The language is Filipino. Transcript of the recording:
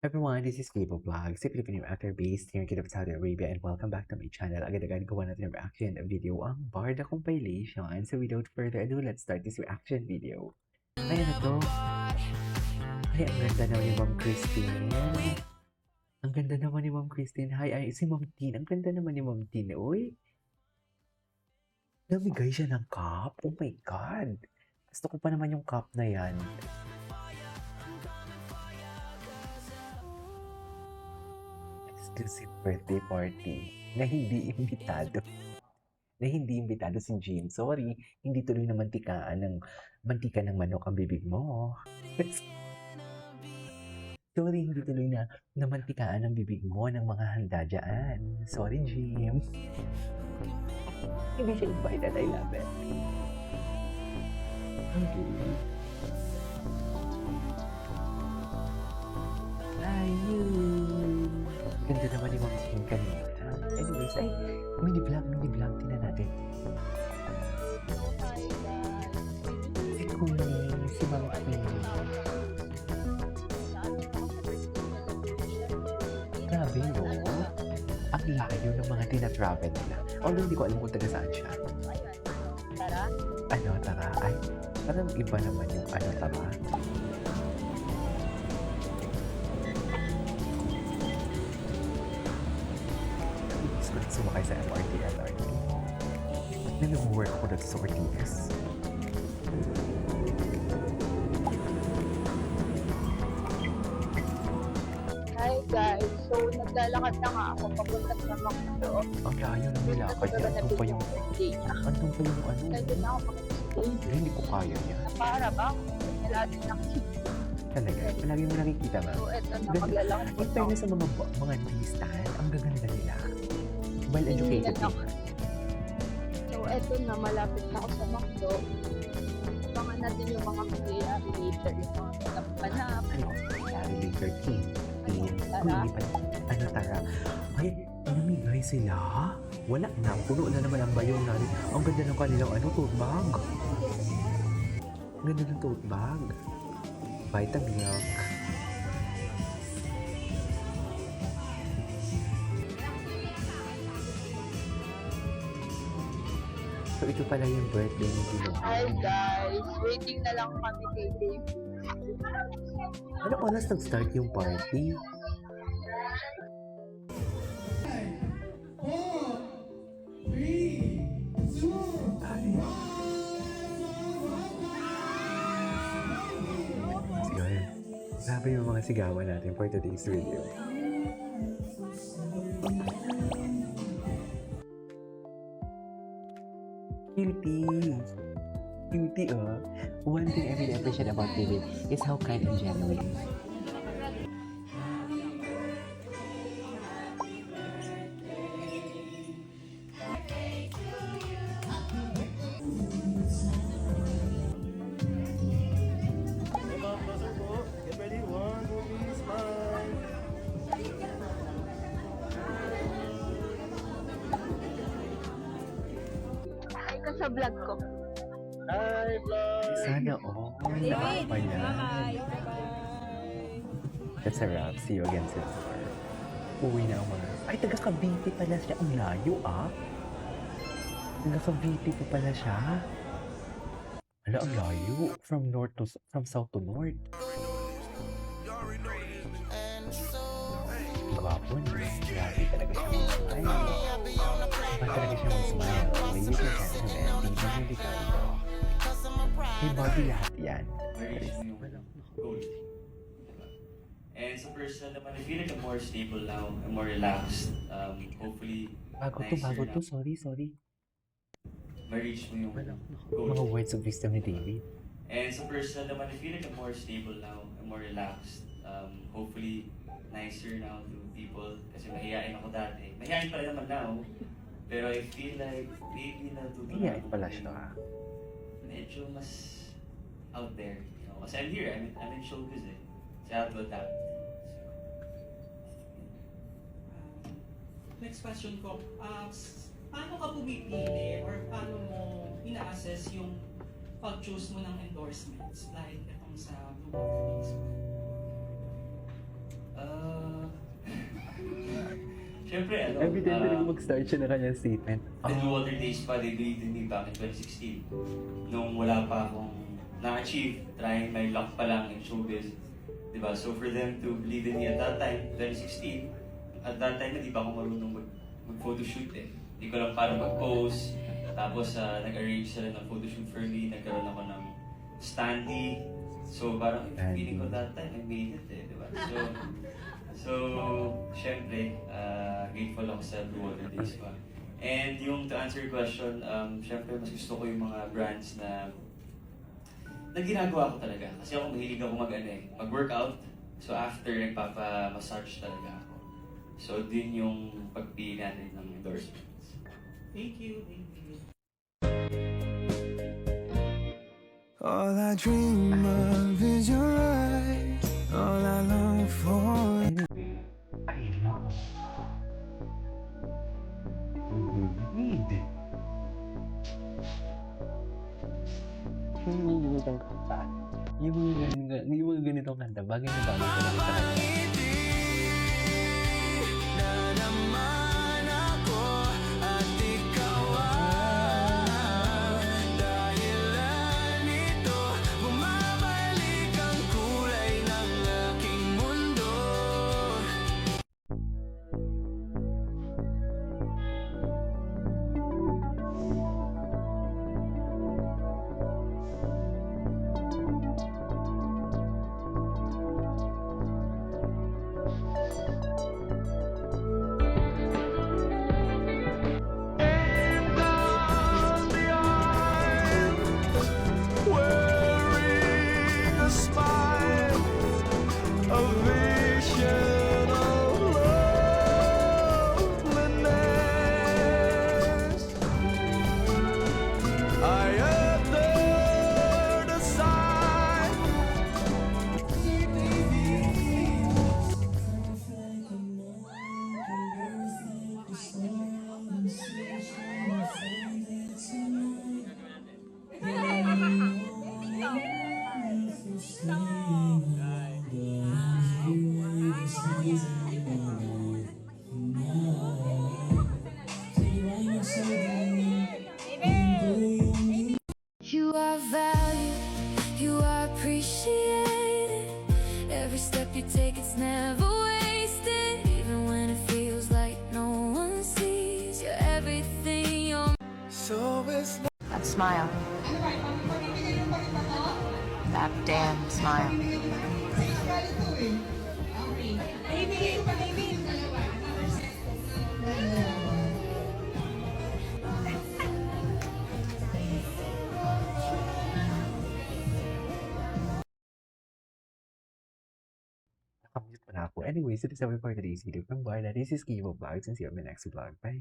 Everyone, this is Fable Vlog, si Filipino actor based here in Saudi Arabia, and welcome back to my channel. Agad-agad gawa natin ang reaction video ang Barda compilation. So without further ado, let's start this reaction video. Ay, ano to? Ay, ang ganda naman ni Ma'am Christine. Ang ganda naman ni Ma'am Christine. Hi, si Ma'am Tin. Ang ganda naman ni Ma'am Tin. Uy, namigay siya ng cup. Oh my God. Gusto ko pa naman yung cup na yan. Exclusive birthday party na hindi imbitado. Na hindi imbitado si Jean. Sorry, hindi tuloy na mantika ng manok ang bibig mo. Sorry, hindi tuloy na mantikaan ang bibig mo ng mga handa dyan. Sorry, Jim. Hindi siya invited. I love it. Okay. Ayun. Ganda naman ni Ma'am King kanina. Anyways, mini-vlog. Tingnan natin. Si Queen, si Ma'am King. Grabe, no? Ang layo ng mga tina-travel nila. Although hindi ko alam kung taga saan siya. Tara? Ano, tara? Ay, parang iba naman yung ano, tara. Sumakay sa MRT, LRT. Nag-work ako dito sa Ortigas. Hi guys, so naglalakad na nga ako papunta sa Macdo. Ang layo ng nilakad niya. Andun pa yung ano. Kaya na ako makikita. Hindi ko kaya niya. Para ba? Nalatin ng Talaga. Palagi mo nakikita, ma'am. So eto na, maglalakad In fairness sa mga nilistahan, ang gaganda nila. Well-educated people. So eto na, malapit na ako sa Macdo. Abangan natin yung mga mangyayari later. Yung mga napanap. Ano? Larry Laker King. Tara. Ano, tara? Ay, namigay sila? Wala na. Puno na naman ang bayong natin. Ang ganda ng kanilang tote bag. Ang ganda ng tote bag. Vitamilk. So, ito pala yung birthday ni Dino. Hi guys, waiting na lang kami kay Dave. Ano oras nag-start yung party? Sige, grabe yung mga sigawan natin for today's video. Cutie, oh. One thing I really appreciate about David is how kind and genuine. Get ready, 1, 2, 3, smile. Hi ka sa vlog ko. Hi, vlog. Sana all. Nakakapayan. That's a wrap. See you again soon. Uwi na ang mga... Ay, taga Cavite pala siya. Ang layo, ah. Taga Cavite pa pala siya. Ala, ang layo. From south to north. Gwapo niya. Grabe talaga siya mag-smile. Iba talaga siya mag-smile. Ladies and gentlemen, Dino Ricardo. Hey, Bobby, lahat yan. Marriage mo yung goal. Diba? And sa personal naman, I feel like I'm more stable now. I'm more relaxed. Hopefully, Bago next to. year na, Sorry. ma-reach mo yung goal. Mga words of wisdom ni David. And sa personal naman, I feel like I'm more stable now. I'm more relaxed. Hopefully, nicer now to people. Kasi mahihain ako dati. Mahihain pa rin naman now. Pero I feel like maybe natutunan Iya, pala siya. medyo mas out there. You know? Kasi I'm here. I'm in showbiz eh. So I have to adapt. Next question ko, paano ka pumipili or paano mo ina-assess yung pag-choose mo ng endorsements dahil itong sa Blue Water Days? Siyempre, ano, Every time talaga mag-start siya na kanyang statement. the Blue Water Days pa, they believed in me back in 2016. Nung wala pa akong na-achieve, trying my luck pa lang in showbiz. Diba? So for them to believe in me at that time, 2016, at that time, hindi pa ako marunong mag-photoshoot eh. Hindi ko lang paano mag-pose. Tapos nag-arrange sila ng photoshoot for me. Nagkaroon ako ng standee. So parang feeling ko that time, I made it eh. Diba? So syempre, grateful ako sa Blue Water Days pa. And yung to answer your question, syempre mas gusto ko yung mga brands na ginagawa ko talaga. Kasi ako mahilig ako mag-workout. So after, nagpapa-massage talaga ako. So din yung pagpili natin ng endorsements. Thank you, thank you. All I dream of is your eyes. All I long for. Anyway, I love. Need. Yung mga ganitong kanta. Yung mga ganitong kanta, bagay na bagay talaga sa kanya. Naman ako at ikaw ang dahilan nito. Bumabalik ang kulay ng aking mundo. Wearing a smile, a vision of loneliness. I uttered a sigh. You are valued, you are appreciated. Every step you take, it's never wasted. Even when it feels like no one sees, you're everything, you're So it's not That smile. That damn smile. Nakamute pa na ako. Anyway, so this is for today's video from Barda. This is Kibo Vlogs and see you on my next vlog. Bye!